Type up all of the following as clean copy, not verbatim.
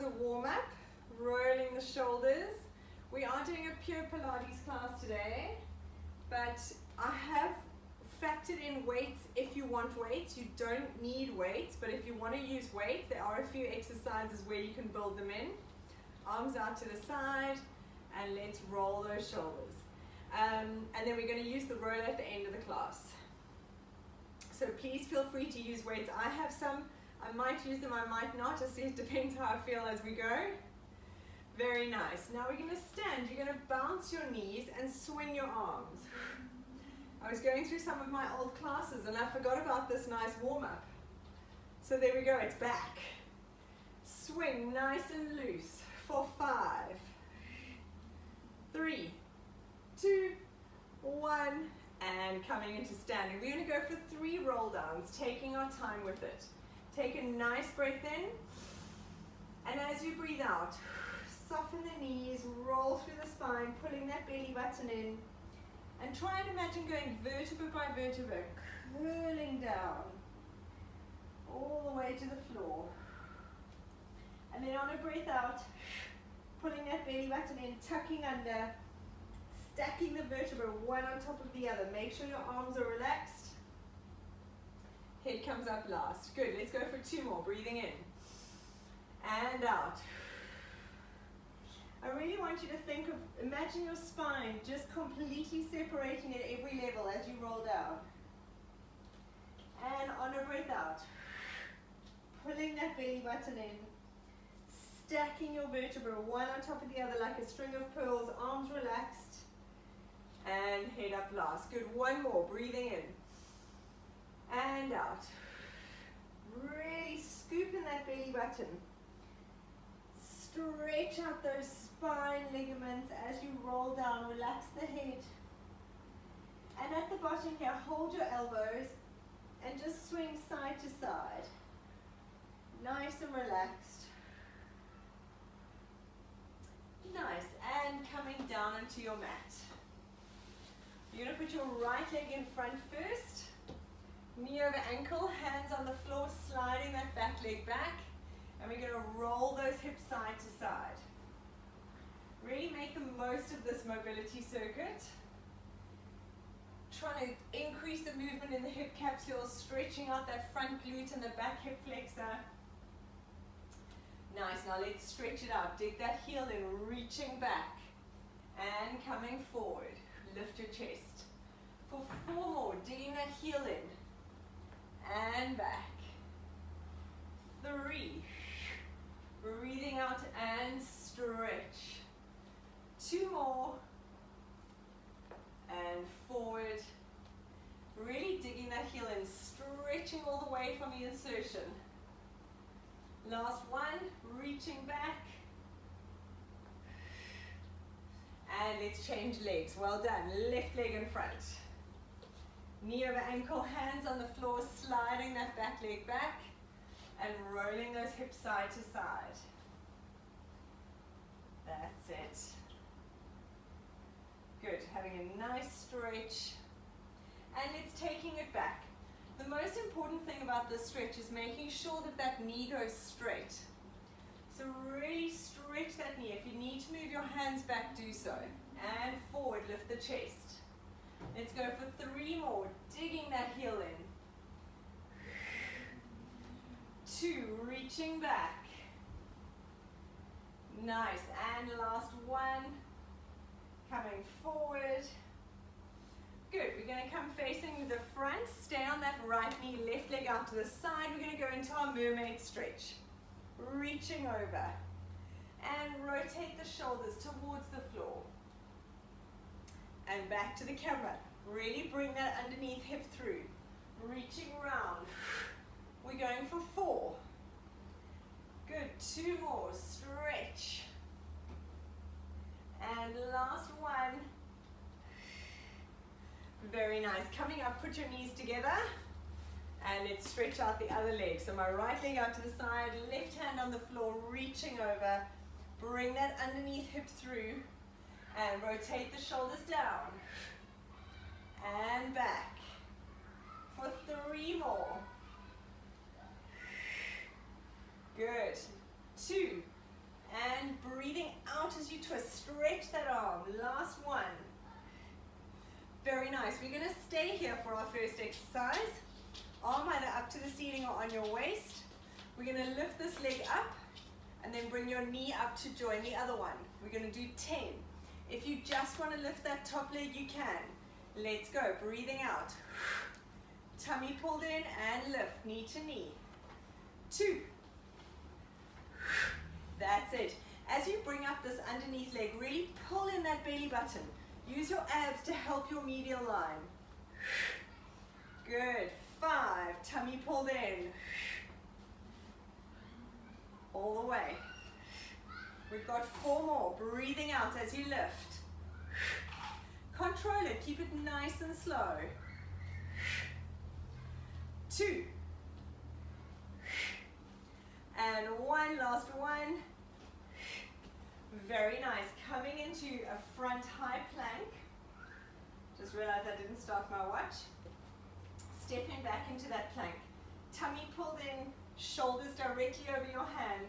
with a warm-up, rolling the shoulders. We are doing a pure Pilates class today, but I have factored in weights if you want weights. You don't need weights, but if you want to use weights, there are a few exercises where you can build them in. Arms out to the side, and let's roll those shoulders. And then we're going to use the roller at the end of the class. So please feel free to use weights. I have some, I might use them, I might not. It depends how I feel as we go. Very nice. Now we're going to stand. You're going to bounce your knees and swing your arms. I was going through some of my old classes and I forgot about this nice warm-up. So there we go, it's back. Swing nice and loose for 5, 3, 2, 1, and coming into standing. We're going to go for 3 roll downs, taking our time with it. Take a nice breath in, and as you breathe out, soften the knees, roll through the spine, pulling that belly button in, and try and imagine going vertebra by vertebra, curling down all the way to the floor. And then on a breath out, pulling that belly button in, tucking under, stacking the vertebra one on top of the other. Make sure your arms are relaxed. Head comes up last. Good, let's go for 2 more. Breathing in and out. I really want you to think of, imagine your spine just completely separating at every level as you roll down. And on a breath out, pulling that belly button in, stacking your vertebra one on top of the other like a string of pearls, arms relaxed, and head up last. Good, 1 more, breathing in and out. Really scoop in that belly button. Stretch out those spine ligaments as you roll down, relax the head. And at the bottom here, hold your elbows and just swing side to side. Nice and relaxed. Nice, and coming down onto your mat. You're going to put your right leg in front first. Knee over ankle, hands on the floor, sliding that back leg back. And we're going to roll those hips side to side. Really make the most of this mobility circuit. Trying to increase the movement in the hip capsule, stretching out that front glute and the back hip flexor. Nice, now let's stretch it out. Dig that heel in, reaching back and coming forward. Lift your chest. For 4 more, digging that heel in and back. 3, breathing out and stretch. 2 more, and forward. Really digging that heel in, stretching all the way from the insertion. Last 1, reaching back. And let's change legs. Well done. Left leg in front. Knee over ankle, hands on the floor, sliding that back leg back and rolling those hips side to side. That's it. Good. Having a nice stretch. And it's taking it back. The most important thing about this stretch is making sure that that knee goes straight. So really stretch that knee. If you need to move your hands back, do so. And forward, lift the chest. Let's go for 3 more. Digging that heel in. 2, reaching back. Nice. And last 1. Coming forward. Good. We're going to come facing the front. Stay on that right knee, left leg out to the side. We're going to go into our mermaid stretch. Reaching over. And rotate the shoulders towards the floor. And back to the camera. Really bring that underneath hip through. Reaching round. We're going for 4. Good. 2 more. Stretch. And last 1. Very nice. Coming up, put your knees together. And let's stretch out the other leg. So my right leg out to the side, left hand on the floor, reaching over. Bring that underneath hip through. And rotate the shoulders down. And back. For 3 more. Good. 2, And breathing out as you twist. Stretch that arm. Last one. Very nice. We're going to stay here for our first exercise. Arm either up to the ceiling or on your waist. We're going to lift this leg up and then bring your knee up to join the other one. We're going to do 10. If you just want to lift that top leg, you can. Let's go. Breathing out. Tummy pulled in and lift. Knee to knee. 2. That's it. As you bring up this underneath leg, really pull in that belly button. Use your abs to help your medial line. Good. 5. Tummy pulled in. All the way. We've got 4 more. Breathing out as you lift. Control it. Keep it nice and slow. 2. And 1. Last one. Very nice. Coming into a front high plank. Just realized I didn't start my watch. Stepping back into that plank. Tummy pulled in, shoulders directly over your hands.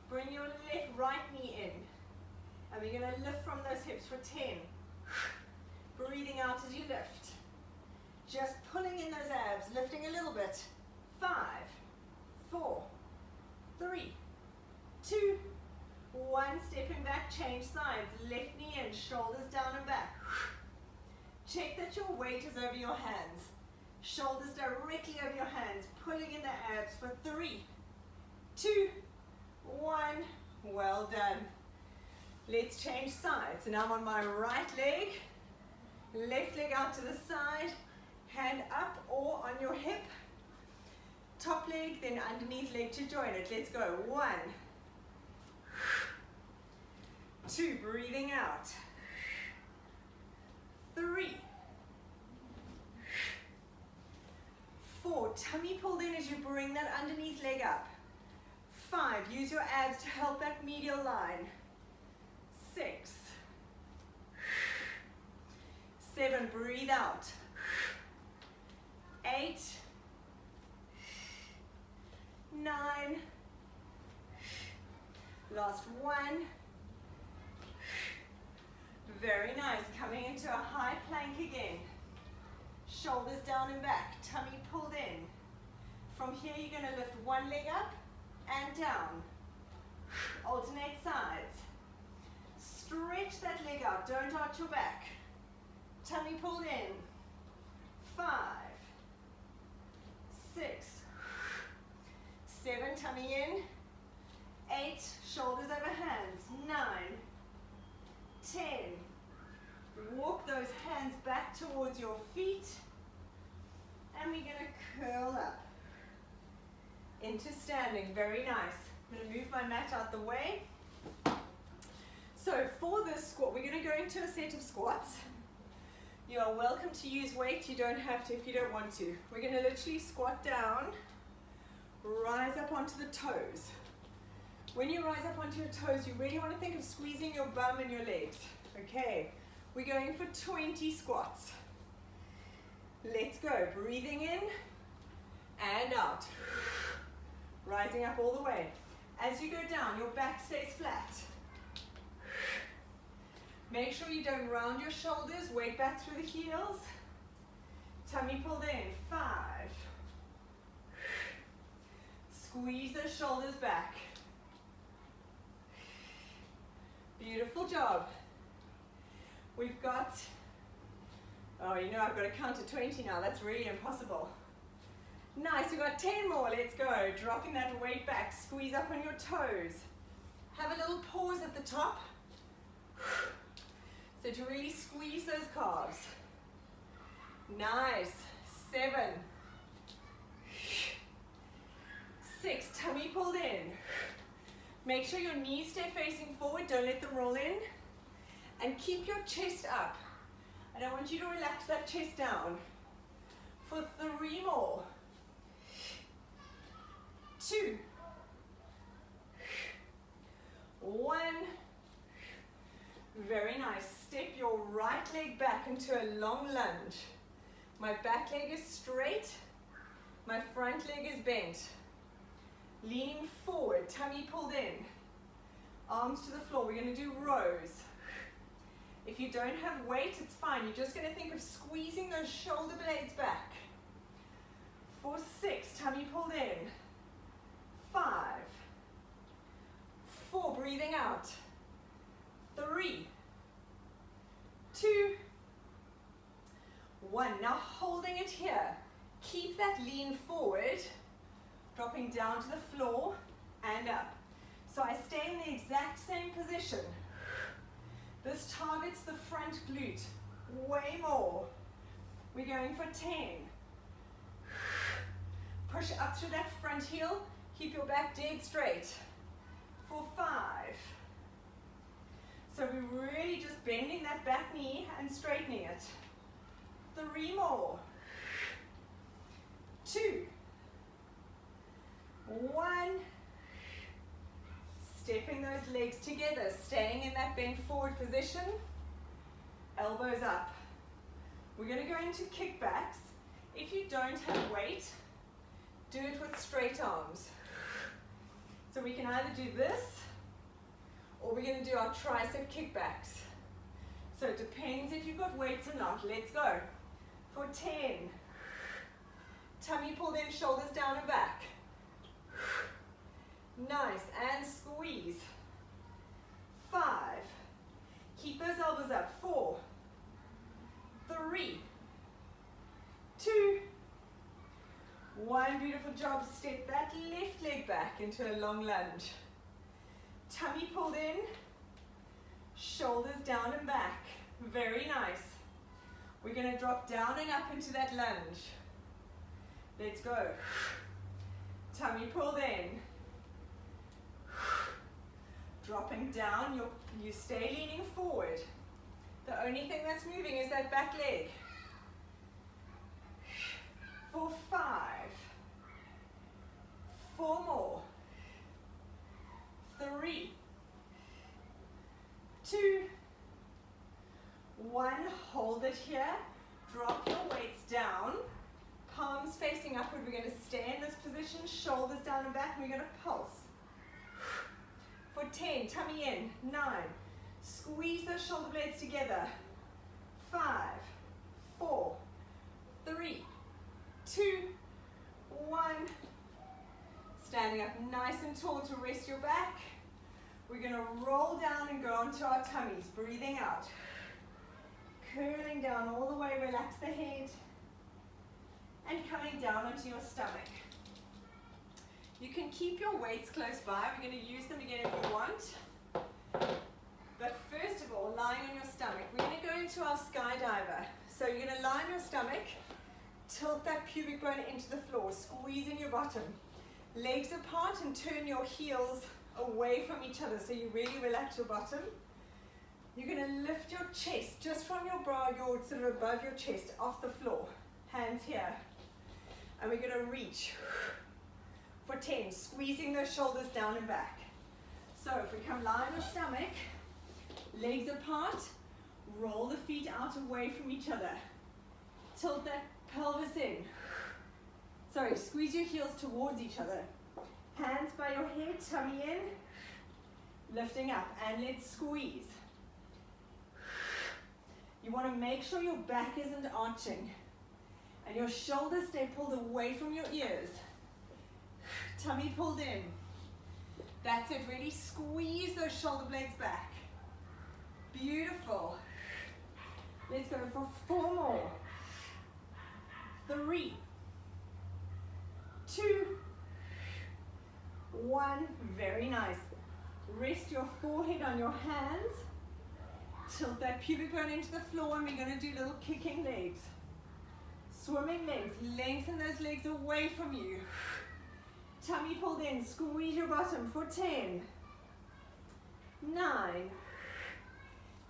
Bring your right knee in. And we're going to lift from those hips for 10. Breathing out as you lift. Just pulling in those abs, lifting a little bit. 5, 4, 3, 2, 1. Stepping back, change sides. Left knee in, shoulders down and back. Check that your weight is over your hands. Shoulders directly over your hands. Pulling in the abs for 3, 2, 1. Well done. Let's change sides. And I'm on my right leg. Left leg out to the side. Hand up or on your hip. Top leg, then underneath leg to join it. Let's go. 1, 2. Breathing out. 3, 4. Tummy pulled in as you bring that underneath leg up. 5. Use your abs to help that medial line. 6, 7. Breathe out. 8, 9. Last one. Very nice. Coming into a high plank again. Shoulders down and back. Tummy pulled in. From here, you're going to lift one leg up and down. Alternate sides. Stretch that leg out. Don't arch your back. Tummy pulled in. 5, 6, 7. Tummy in. 8. Shoulders over hands. 9, 10. Walk those hands back towards your feet. And we're going to curl up into standing. Very nice. I'm going to move my mat out the way. So for this squat, we're going to go into a set of squats. You are welcome to use weights. You don't have to if you don't want to. We're going to literally squat down, rise up onto the toes. When you rise up onto your toes, you really want to think of squeezing your bum and your legs. Okay, we're going for 20 squats. Let's go. Breathing in and out. Rising up all the way. As you go down, your back stays flat. Make sure you don't round your shoulders. Weight back through the heels. Tummy pulled in. 5. Squeeze those shoulders back. Beautiful job. We've got, oh, you know I've got to count to 20 now. That's really impossible. Nice, we've got 10 more. Let's go. Dropping that weight back. Squeeze up on your toes. Have a little pause at the top. So to really squeeze those calves. Nice. 7, 6. Tummy pulled in. Make sure your knees stay facing forward. Don't let them roll in. And keep your chest up. And I want you to relax that chest down. For 3 more. 2, 1. Very nice. Step your right leg back into a long lunge. My back leg is straight. My front leg is bent. Leaning forward, tummy pulled in. Arms to the floor. We're going to do rows. If you don't have weight, it's fine. You're just going to think of squeezing those shoulder blades back. For 6, tummy pulled in. 5, 4, breathing out. 3, 2, 1. Now holding it here. Keep that lean forward, dropping down to the floor and up. So I stay in the exact same position. This targets the front glute way more. We're going for 10. Push up through that front heel. Keep your back dead straight. For 5. So we're really just bending that back knee and straightening it. 3 more. 2. 1. Stepping those legs together, staying in that bent forward position. Elbows up. We're going to go into kickbacks. If you don't have weight, do it with straight arms. So we can either do this, or we're going to do our tricep kickbacks. So it depends if you've got weights or not. Let's go. For 10. Tummy pulled in, shoulders down and back. Nice, and squeeze. 5. Keep those elbows up. 4, 3, 2, 1. Beautiful job. Step that left leg back into a long lunge. Tummy pulled in, shoulders down and back. Very nice. We're going to drop down and up into that lunge. Let's go. Tummy pulled in. Dropping down, you stay leaning forward. The only thing that's moving is that back leg. For 5. 4 more. 3, 2, 1. Hold it here. Drop your weights down. Palms facing upward. We're going to stay in this position. Shoulders down and back. We're going to pulse. For 10, tummy in. 9. Squeeze those shoulder blades together. 5, 4, 3, 2, 1. Standing up nice and tall to rest your back. We're going to roll down and go onto our tummies. Breathing out. Curling down all the way. Relax the head. And coming down onto your stomach. You can keep your weights close by. We're going to use them again if you want. But first of all, lying on your stomach. We're going to go into our skydiver. So you're going to lie on your stomach. Tilt that pubic bone into the floor. Squeezing your bottom. Legs apart and turn your heels away from each other so you really relax your bottom. You're going to lift your chest just from your brow, your sort of above your chest, off the floor. Hands here. And we're going to reach for 10, squeezing those shoulders down and back. So if we come lie on your stomach, legs apart, roll the feet out away from each other. Tilt that pelvis in. Sorry, squeeze your heels towards each other. Hands by your head, tummy in, lifting up, and let's squeeze. You want to make sure your back isn't arching and your shoulders stay pulled away from your ears. Tummy pulled in. That's it, really squeeze those shoulder blades back. Beautiful. Let's go for 4 more. 3, 2, 1. Very nice. Rest your forehead on your hands. Tilt that pubic bone into the floor, and we're going to do little kicking legs. Swimming legs. Lengthen those legs away from you. Tummy pulled in. Squeeze your bottom for 10, 9,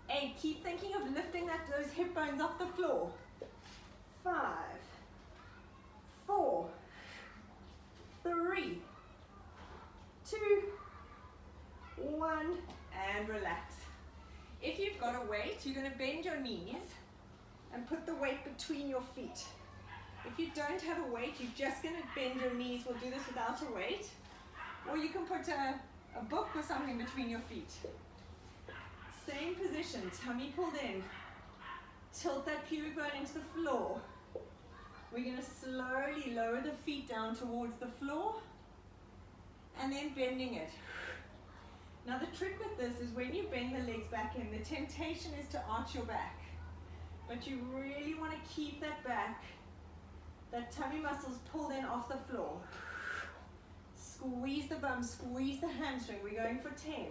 8. Keep thinking of lifting those hip bones off the floor. 5, 4, 3, 2, 1, and relax. If you've got a weight, you're going to bend your knees and put the weight between your feet. If you don't have a weight, you're just going to bend your knees. We'll do this without a weight. Or you can put a book or something between your feet. Same position, tummy pulled in. Tilt that pubic bone into the floor. We're going to slowly lower the feet down towards the floor and then bending it. Now the trick with this is when you bend the legs back in, the temptation is to arch your back. But you really want to keep that back, that tummy muscles pulled in off the floor. Squeeze the bum, squeeze the hamstring. We're going for 10.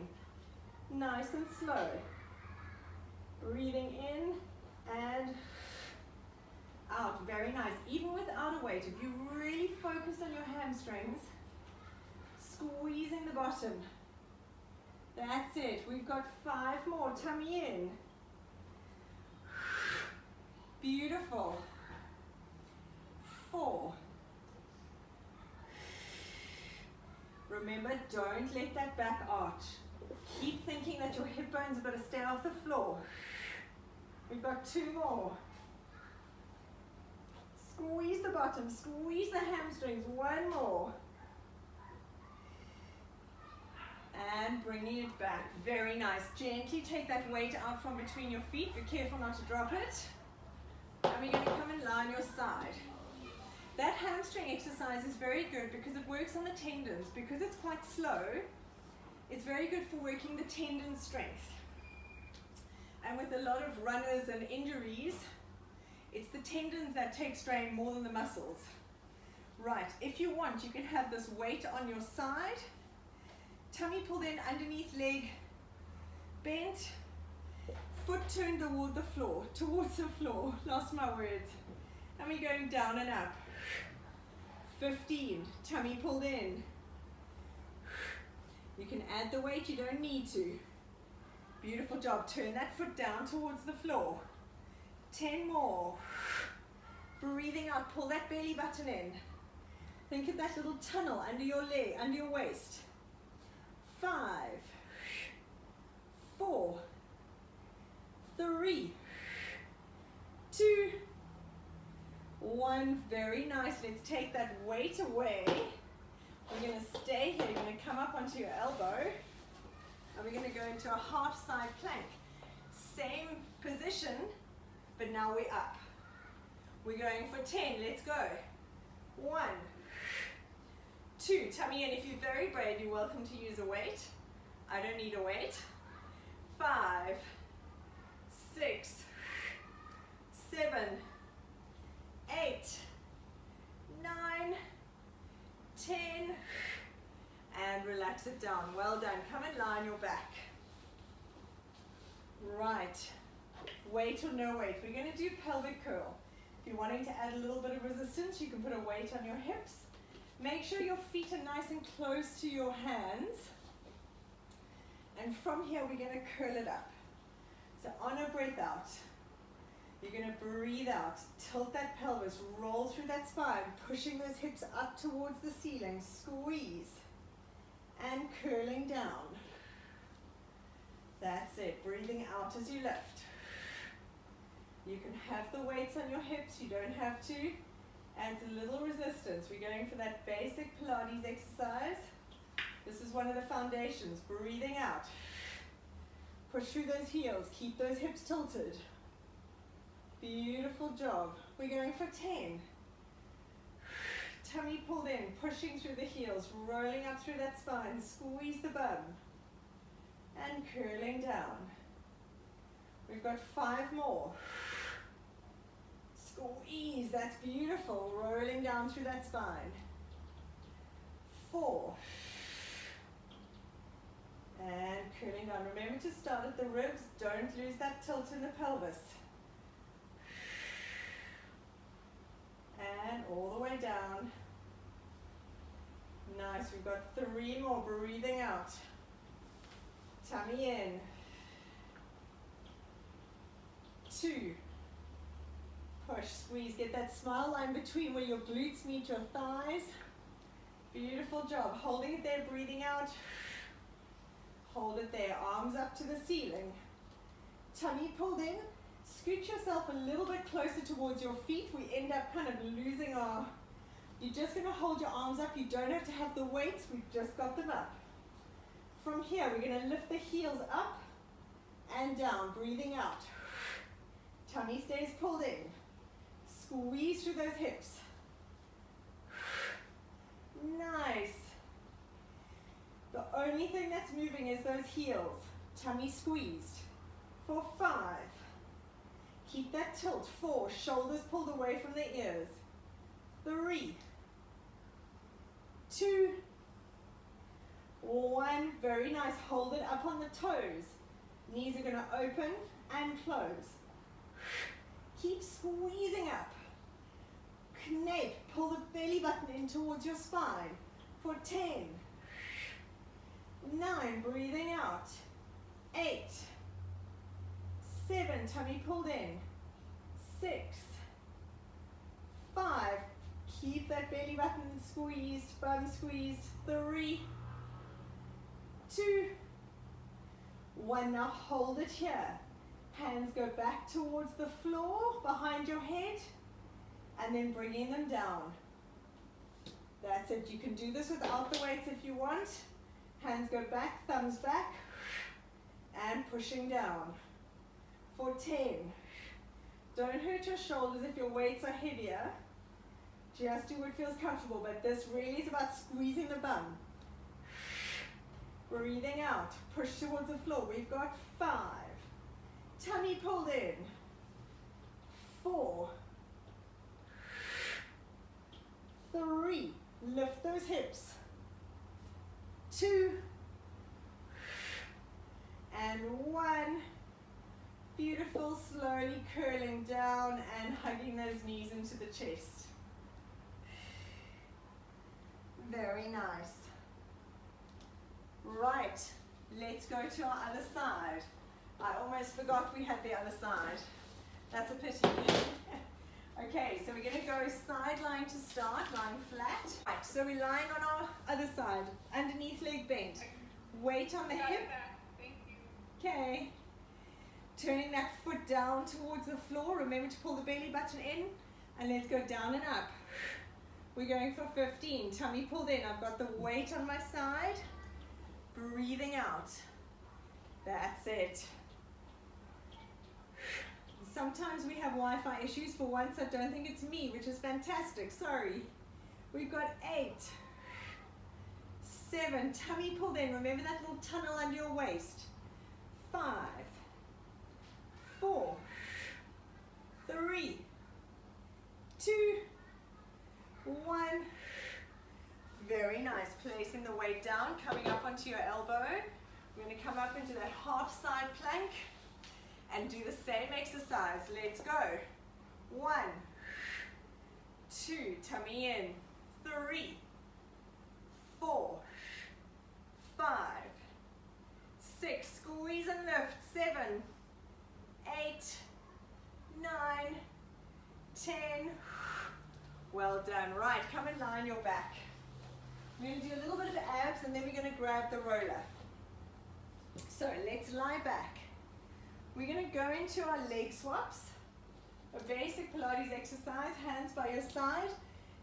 Nice and slow. Breathing in and out. Very nice. Even without a weight, if you really focus on your hamstrings, squeezing the bottom. That's it. We've got 5 more. Tummy in. Beautiful. 4. Remember, don't let that back arch. Keep thinking that your hip bones are going to stay off the floor. We've got 2 more. Squeeze the bottom, squeeze the hamstrings. 1 more. And bringing it back. Very nice. Gently take that weight out from between your feet. Be careful not to drop it. And we're going to come and lie on your side. That hamstring exercise is very good because it works on the tendons. Because it's quite slow, it's very good for working the tendon strength. And with a lot of runners and injuries, it's the tendons that take strain more than the muscles. Right, if you want, you can have this weight on your side. Tummy pulled in, underneath leg bent. Foot turned toward the floor, towards the floor. Lost my words. And we're going down and up. 15, tummy pulled in. You can add the weight, you don't need to. Beautiful job. Turn that foot down towards the floor. 10 more. Breathing out, pull that belly button in. Think of that little tunnel under your leg, under your waist. 5, 4, 3, 2, 1. Very nice. Let's take that weight away. We're going to stay here. You're going to come up onto your elbow. And we're going to go into a half side plank. Same position, but now we're up. We're going for 10. Let's go. 1, 2. Tummy in. If you're very brave, you're welcome to use a weight. I don't need a weight. 5, 6, 7, 8, 9, 10, and relax it down. Well done. Come and lie on your back. Right. Weight or no weight. We're going to do pelvic curl. If you're wanting to add a little bit of resistance, you can put a weight on your hips. Make sure your feet are nice and close to your hands. And from here, we're going to curl it up. So on a breath out, you're going to breathe out. Tilt that pelvis. Roll through that spine. Pushing those hips up towards the ceiling. Squeeze. And curling down. That's it. Breathing out as you lift. You can have the weights on your hips. You don't have to. Adds a little resistance. We're going for that basic Pilates exercise. This is one of the foundations. Breathing out. Push through those heels. Keep those hips tilted. Beautiful job. We're going for 10. Tummy pulled in, pushing through the heels, rolling up through that spine. Squeeze the bum. And curling down. We've got 5 more. Squeeze, that's beautiful. Rolling down through that spine. 4. And curling down. Remember to start at the ribs. Don't lose that tilt in the pelvis. And all the way down. Nice. We've got 3 more. Breathing out. Tummy in. 2. Push, squeeze. Get that smile line between where your glutes meet your thighs. Beautiful job. Holding it there. Breathing out. Hold it there. Arms up to the ceiling. Tummy pulled in. Scoot yourself a little bit closer towards your feet. We end up kind of losing our... You're just going to hold your arms up. You don't have to have the weights. We've just got them up. From here, we're going to lift the heels up and down, breathing out. Tummy stays pulled in. Squeeze through those hips. Nice. The only thing that's moving is those heels. Tummy squeezed. For 5. Keep that tilt. 4. Shoulders pulled away from the ears. 3. 2. 1. Very nice. Hold it up on the toes. Knees are going to open and close. Keep squeezing up. Knape. Pull the belly button in towards your spine. For 10. 9. Breathing out. 8. 7. Tummy pulled in. 6. 5. Keep that belly button squeezed, bum squeezed. 3. 2. 1. Now hold it here. Hands go back towards the floor, behind your head, and then bringing them down. That's it. You can do this without the weights if you want. Hands go back, thumbs back, and pushing down. For 10. Don't hurt your shoulders if your weights are heavier. Just do what feels comfortable, but this really is about squeezing the bum. Breathing out. Push towards the floor. We've got 5. Tummy pulled in. 4. 3. Lift those hips. 2. And 1. Beautiful. Slowly curling down and hugging those knees into the chest. Very nice. Right, let's go to our other side. I almost forgot we had the other side. That's a pity. Okay, so we're going to go side lying to start, lying flat. Right, so we're lying on our other side, underneath leg bent. Weight on the hip. Thank you. Okay. Turning that foot down towards the floor. Remember to pull the belly button in. And let's go down and up. We're going for 15. Tummy pulled in. I've got the weight on my side. Breathing out. That's it. Sometimes we have Wi-Fi issues. For once, I don't think it's me, which is fantastic. Sorry. We've got 8. 7. Tummy pulled in. Remember that little tunnel under your waist. 5. 4. 3. 2. 1. Very nice. Placing the weight down, coming up onto your elbow. We're going to come up into that half side plank and do the same exercise. Let's go. 1. 2. Tummy in. 3. 4. 5. 6. Squeeze and lift. 7. 8. 9. 10. Well done. Right, come and lie on your back. We're going to do a little bit of abs and then we're going to grab the roller. So let's lie back. We're going to go into our leg swaps. A basic Pilates exercise, hands by your side.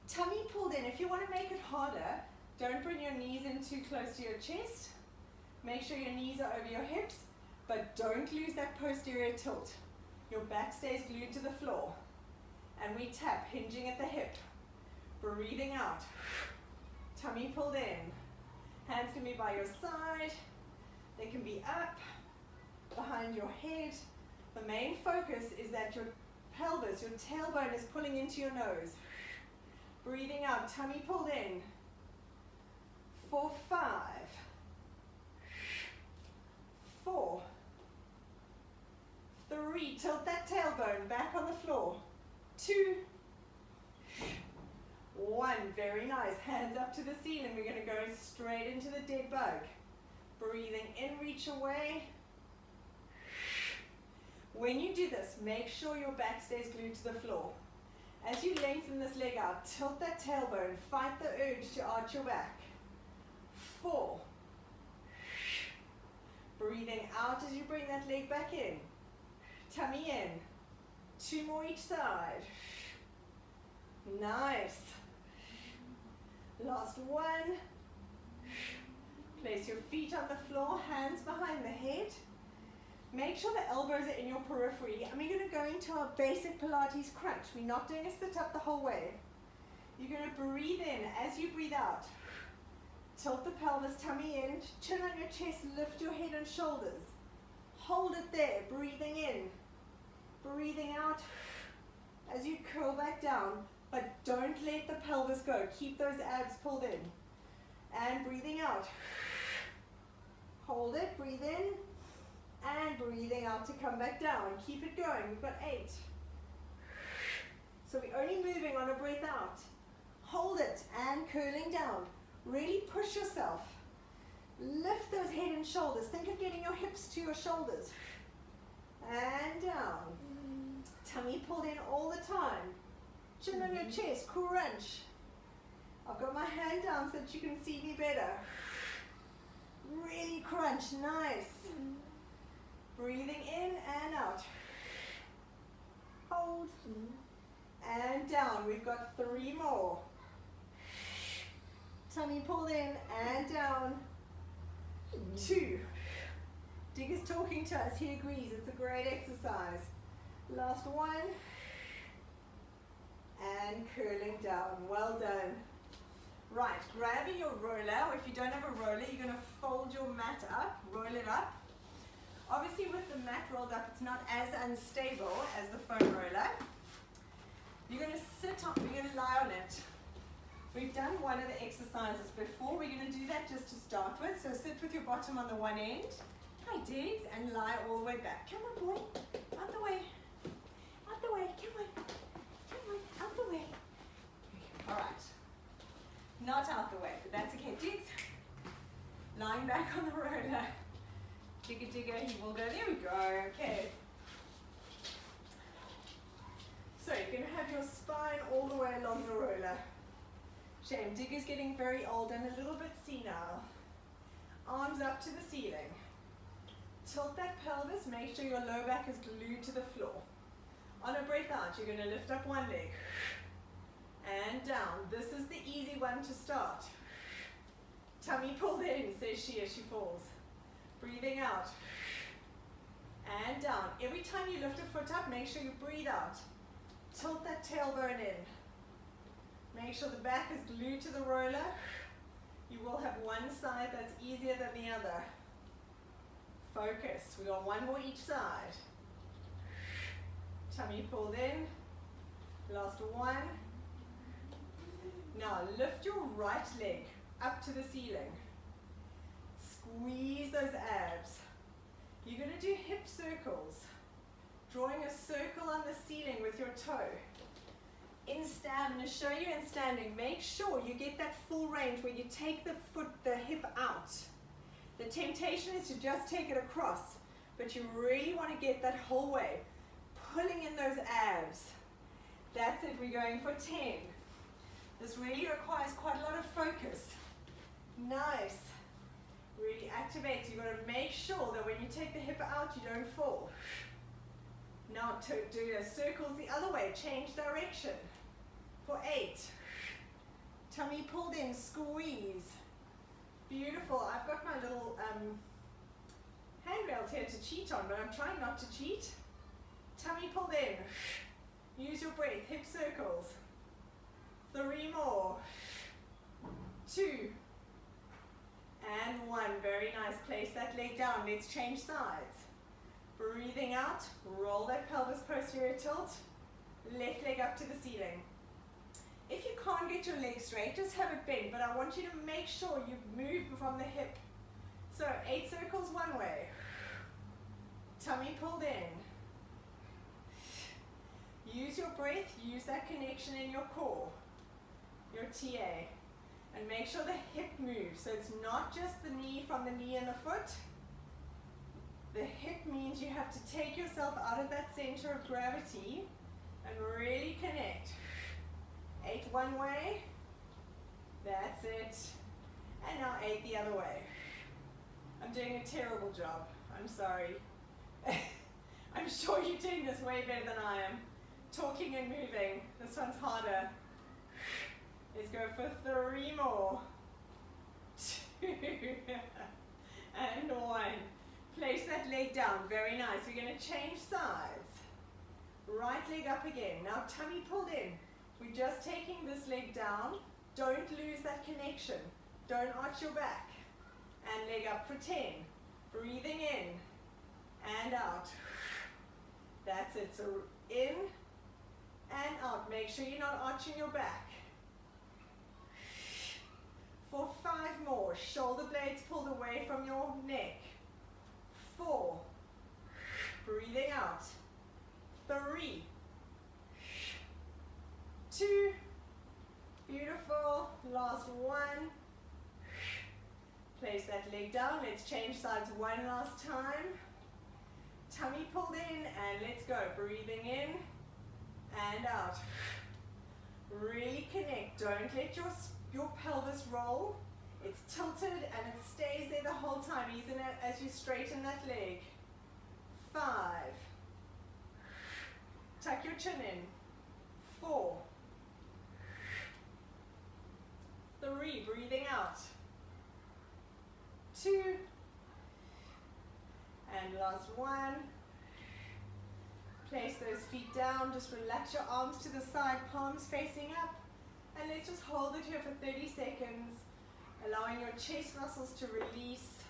Tummy pulled in. If you want to make it harder, don't bring your knees in too close to your chest. Make sure your knees are over your hips, but don't lose that posterior tilt. Your back stays glued to the floor. And we tap, hinging at the hip. Breathing out. Tummy pulled in. Hands can be by your side. They can be up, behind your head. The main focus is that your pelvis, your tailbone is pulling into your nose. Breathing out, tummy pulled in. For 5. 4. 3. Tilt that tailbone back on the floor. 2. 1. Very nice. Hands up to the ceiling. We're going to go straight into the dead bug. Breathing in, reach away. When you do this, make sure your back stays glued to the floor. As you lengthen this leg out, tilt that tailbone. Fight the urge to arch your back. 4. Breathing out as you bring that leg back in. Tummy in. 2 more each side. Nice. Last 1. Place your feet on the floor, hands behind the head. Make sure the elbows are in your periphery. And we're going to go into our basic Pilates crunch. We're not doing a sit-up the whole way. You're going to breathe in. As you breathe out, tilt the pelvis, tummy in, chin on your chest, lift your head and shoulders. Hold it there, breathing in, breathing out as you curl back down, but don't let the pelvis go. Keep those abs pulled in. And breathing out. Hold it, breathe in, and breathing out to come back down. Keep it going. We've got 8. So we're only moving on a breath out. Hold it and curling down. Really push yourself. Lift those head and shoulders. Think of getting your hips to your shoulders. And down. Tummy pulled in all the time. Chin on your chest. Crunch. I've got my hand down so that you can see me better. Really crunch. Nice. Breathing in and out. Hold. And down. We've got 3 more. Tummy pulled in and down. 2. Dig is talking to us. He agrees. It's a great exercise. Last 1. And curling down. Well done. Right. Grabbing your roller. If you don't have a roller, you're going to fold your mat up. Roll it up. Obviously, with the mat rolled up, it's not as unstable as the foam roller. You're going to sit on. You're going to lie on it. We've done one of the exercises before. We're going to do that just to start with. So sit with your bottom on the one end. Hi, Diggs. And lie all the way back. Come on, boy. Out the way. Out the way. Come on. Come on. Out the way. All right. Not out the way, but that's okay. Diggs. Lying back on the roller. Digger, digger. He will go. There we go. Okay. So you're going to have your spine all the way along the roller. Shame, Digger's getting very old and a little bit senile. Arms up to the ceiling. Tilt that pelvis, make sure your low back is glued to the floor. On a breath out, you're going to lift up one leg. And down. This is the easy one to start. Tummy pulled in, says she as she falls. Breathing out. And down. Every time you lift a foot up, make sure you breathe out. Tilt that tailbone in. Make sure the back is glued to the roller. You will have one side that's easier than the other. Focus. We got 1 more each side. Tummy pulled in. Last 1. Now lift your right leg up to the ceiling. Squeeze those abs. You're going to do hip circles. Drawing a circle on the ceiling with your toe. In stand, I'm going to show you in standing. Make sure you get that full range where you take the hip out. The temptation is to just take it across, but you really want to get that whole way. Pulling in those abs. That's it, we're going for 10. This really requires quite a lot of focus. Nice. Really activates. You've got to make sure that when you take the hip out, you don't fall. Now to do a circles the other way, change direction. For 8. Tummy pulled in, squeeze. Beautiful. I've got my little handrails here to cheat on, but I'm trying not to cheat. Tummy pulled in. Use your breath, hip circles. 3 more. 2. And 1. Very nice. Place that leg down. Let's change sides. Breathing out, roll that pelvis posterior tilt, left leg up to the ceiling. If you can't get your leg straight, just have it bent, but I want you to make sure you move from the hip. So 8 circles one way. Tummy pulled in. Use your breath, use that connection in your core, your TA. And make sure the hip moves, so it's not just the knee from the knee and the foot. The hip means you have to take yourself out of that center of gravity and really connect. 8 one way. That's it. And now 8 the other way. I'm doing a terrible job. I'm sorry. I'm sure you're doing this way better than I am. Talking and moving. This one's harder. Let's go for 3 more. 2, and 1. Place that leg down, very nice. We're going to change sides. Right leg up again. Now tummy pulled in. We're just taking this leg down. Don't lose that connection. Don't arch your back. And leg up for 10. Breathing in and out. That's it. So in and out. Make sure you're not arching your back. For 5 more. Shoulder blades pulled away from your neck. 4. Breathing out. 3. 2. Beautiful. Last 1. Place that leg down. Let's change sides one last time. Tummy pulled in and let's go. Breathing in and out. Really connect. Don't let your pelvis roll. It's tilted and it stays there the whole time, even as you straighten that leg. 5. Tuck your chin in. 4. 3. Breathing out. 2. And last 1. Place those feet down. Just relax your arms to the side, palms facing up. And let's just hold it here for 30 seconds. Allowing your chest muscles to release.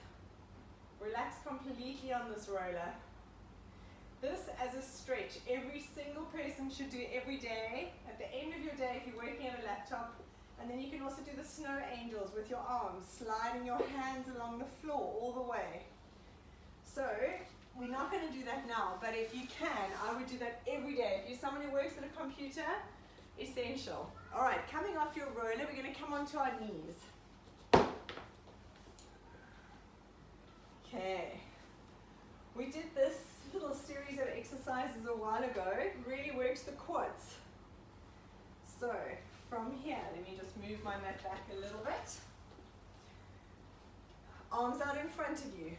Relax completely on this roller. This as a stretch, every single person should do every day. At the end of your day, if you're working on a laptop, and then you can also do the snow angels with your arms, sliding your hands along the floor all the way. So, we're not going to do that now, but if you can, I would do that every day. If you're someone who works at a computer, essential. All right, coming off your roller, we're going to come onto our knees. Okay. We did this little series of exercises a while ago. It really works the quads. So, from here, let me just move my mat back a little bit. Arms out in front of you.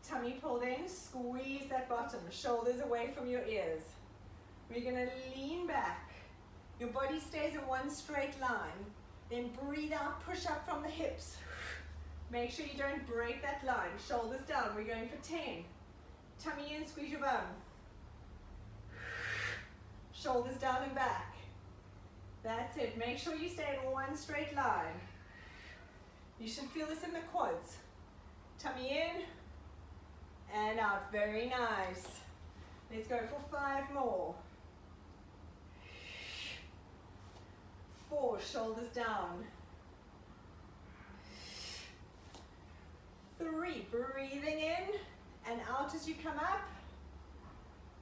Tummy pulled in, squeeze that bottom, shoulders away from your ears. We're going to lean back. Your body stays in one straight line. Then breathe out, push up from the hips. Make sure you don't break that line. Shoulders down, we're going for 10. Tummy in, squeeze your bum. Shoulders down and back. That's it. Make sure you stay in one straight line. You should feel this in the quads. Tummy in and out. Very nice. Let's go for 5 more. 4, shoulders down. 3, breathing in and out as you come up.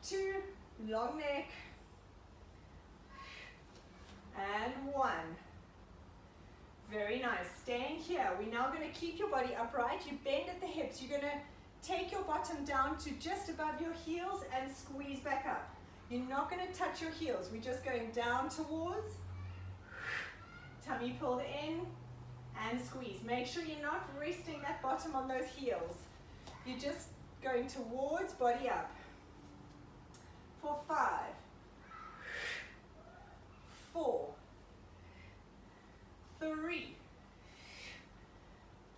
2, long neck. And 1. Very nice. Staying here. We're now going to keep your body upright. You bend at the hips. You're going to take your bottom down to just above your heels and squeeze back up. You're not going to touch your heels. We're just going down towards. Tummy pulled in and squeeze. Make sure you're not resting that bottom on those heels. You're just going towards, body up. For 5. 4. 3.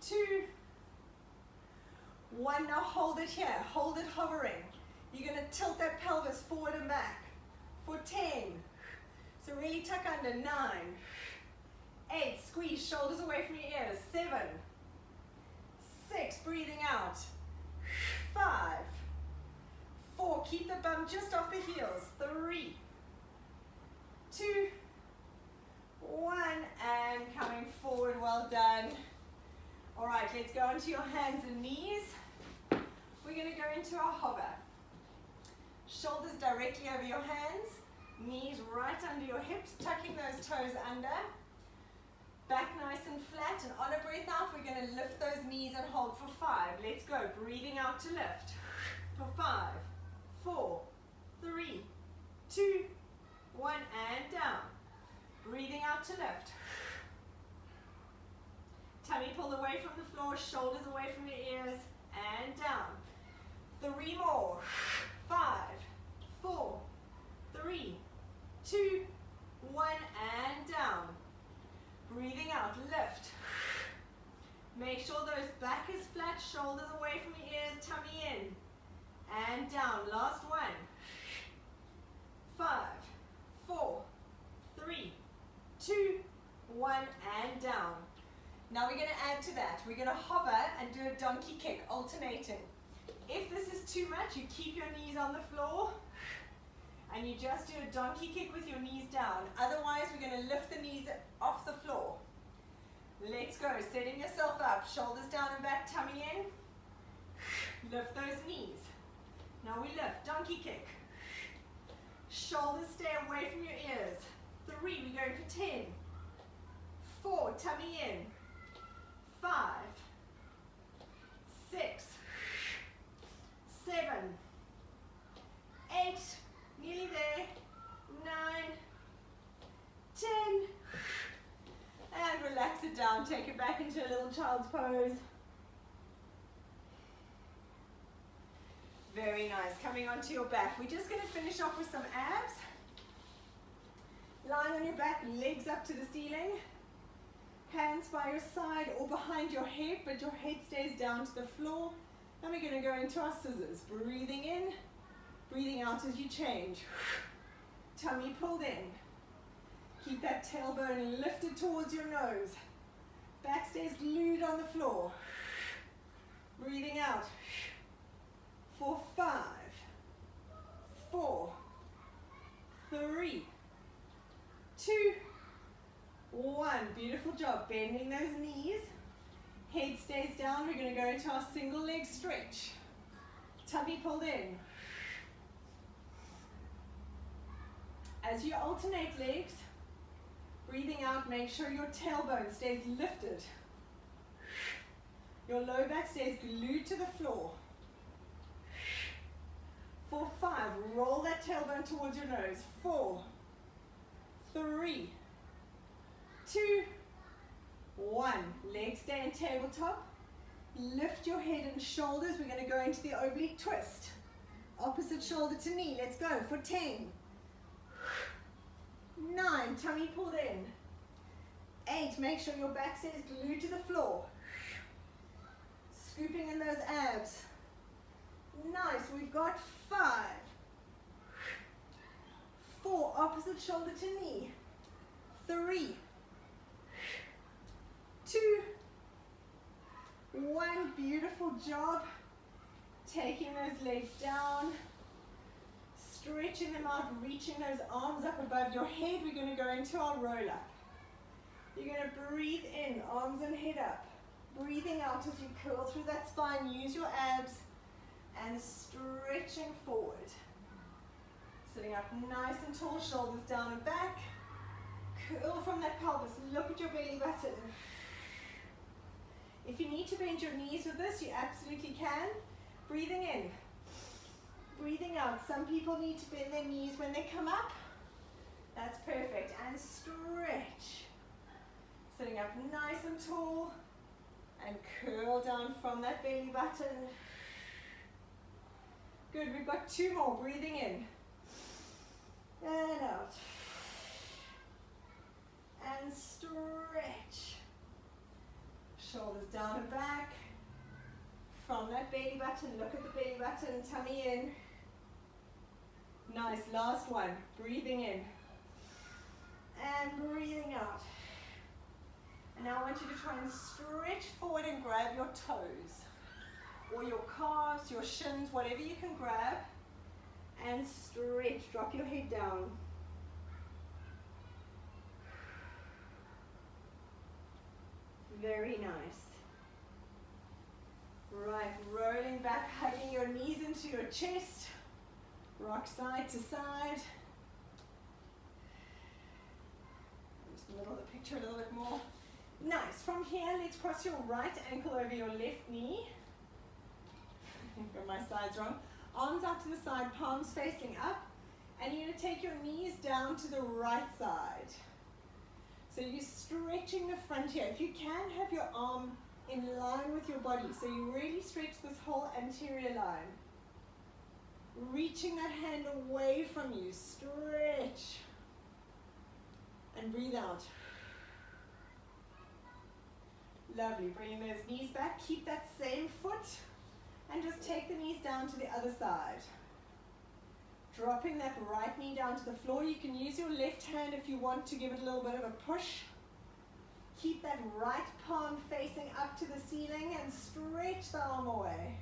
2. 1. Now hold it here. Hold it hovering. You're going to tilt that pelvis forward and back. For 10. So really tuck under. 9. 8. Squeeze shoulders away from your ears. 7. 6. Breathing out. 5. 4. Keep the bum just off the heels. 3. 2. 1. And coming forward. Well done. All right, let's go onto your hands and knees. We're going to go into our hover. Shoulders directly over your hands. Knees right under your hips. Tucking those toes under. Back nice and flat, and on a breath out, we're going to lift those knees and hold for 5. Let's go. Breathing out to lift. For 5, 4, 3, 2, 1, and down. Breathing out to lift. Tummy pulled away from the floor, shoulders away from your ears, and down. 3 more. 5, 4, 3, 2, 1, and down. Breathing out, lift. Make sure down. Last one. 5, 4, 3, 2, 1, and down. Now we're going to add to that. We're going to hover and do a donkey kick, alternating. If this is too much, you keep your knees on the floor and you just do a donkey kick with your knees down. Otherwise, we're going to lift the knees off the floor. Let's go. Setting yourself up. Shoulders down and back, tummy in. Lift those knees. Now we lift. Donkey kick. Shoulders stay away from your ears. 3, we're going for 10. 4, tummy in. 5, 6, 7, 8, nearly there. 9, 10. And relax it down. Take it back into a little child's pose. Very nice. Coming onto your back. We're just going to finish off with some abs. Lying on your back, legs up to the ceiling. Hands by your side or behind your head, but your head stays down to the floor. And we're going to go into our scissors. Breathing in, breathing out as you change. Tummy pulled in. Keep that tailbone lifted towards your nose. Back stays glued on the floor. Breathing out. For 5, 4, 3, 2, 1. Beautiful job. Bending those knees. Head stays down. We're going to go into our single leg stretch. Tummy pulled in. As you alternate legs, breathing out, make sure your tailbone stays lifted. Your low back stays glued to the floor. For 5, roll that tailbone towards your nose. 4, 3, 2, 1. Legs stay in tabletop. Lift your head and shoulders. We're going to go into the oblique twist. Opposite shoulder to knee. Let's go for 10. 9, tummy pulled in. 8, make sure your back stays glued to the floor. Scooping in those abs. Nice, we've got 5. 4, opposite shoulder to knee. 3, 2, 1. Beautiful job. Taking those legs down. Stretching them out, reaching those arms up above your head. We're going to go into our roll up. You're going to breathe in, arms and head up. Breathing out as you curl through that spine. Use your abs and stretching forward. Sitting up nice and tall, shoulders down and back. Curl from that pelvis. Look at your belly button. If you need to bend your knees with this, you absolutely can. Breathing in. Breathing out. Some people need to bend their knees when they come up. That's perfect. And stretch. Sitting up nice and tall. And curl down from that belly button. Good. We've got 2 more. Breathing in. And out. And stretch. Shoulders down and back. From that belly button, look at the belly button, tummy in. Nice, last one. Breathing in. And breathing out. And now I want you to try and stretch forward and grab your toes. Or your calves, your shins, whatever you can grab. And stretch, drop your head down. Very nice. Right, rolling back, hugging your knees into your chest. Rock side to side. Just middle of the picture a little bit more. Nice. From here, let's cross your right ankle over your left knee. Got my sides wrong. Arms out to the side, palms facing up. And you're going to take your knees down to the right side. So you're stretching the front here. If you can, have your arm in line with your body. So you really stretch this whole anterior line. Reaching that hand away from you. Stretch. And breathe out. Lovely. Bringing those knees back. Keep that same foot And just take the knees down to the other side. Dropping that right knee down to the floor. You can use your left hand if you want to give it a little bit of a push. Keep that right palm facing up to the ceiling and stretch the arm away.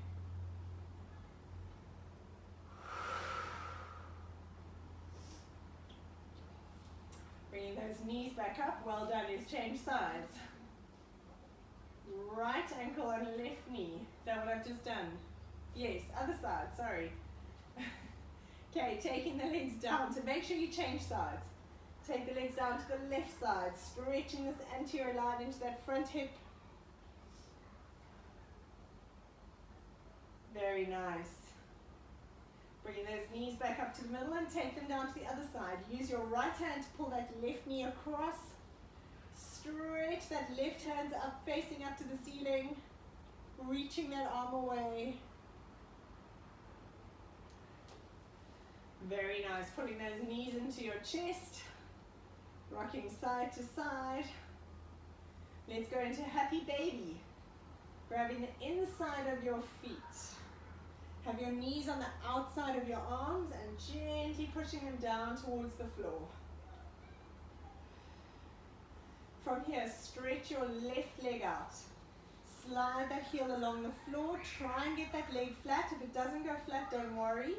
Bringing those knees back up. Well done. Let's change sides. Right ankle and left knee. Is that what I've just done? Yes, other side, sorry. Okay, taking the legs down. So make sure you change sides. Take the legs down to the left side, stretching this anterior line into that front hip. Very nice. Bringing those knees back up to the middle and take them down to the other side. Use your right hand to pull that left knee across. Stretch that left hand up, facing up to the ceiling. Reaching that arm away. Very nice. Pulling those knees into your chest. Rocking side to side. Let's go into happy baby. Grabbing the inside of your feet. Have your knees on the outside of your arms and gently pushing them down towards the floor. From here, stretch your left leg out. Slide that heel along the floor. Try and get that leg flat. If it doesn't go flat, don't worry.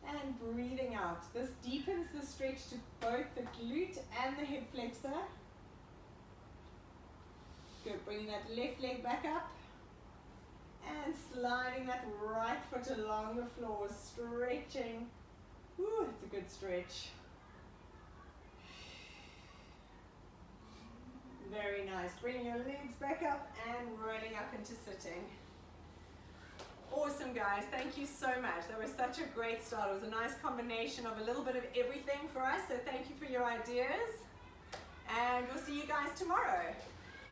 And breathing out. This deepens the stretch to both the glute and the hip flexor. Good. Bringing that left leg back up. And sliding that right foot along the floor. Stretching. Ooh, it's a good stretch. Very nice. Bringing your legs back up and rolling up into sitting. Awesome, guys. Thank you so much. That was such a great start. It was a nice combination of a little bit of everything for us. So thank you for your ideas. And we'll see you guys tomorrow.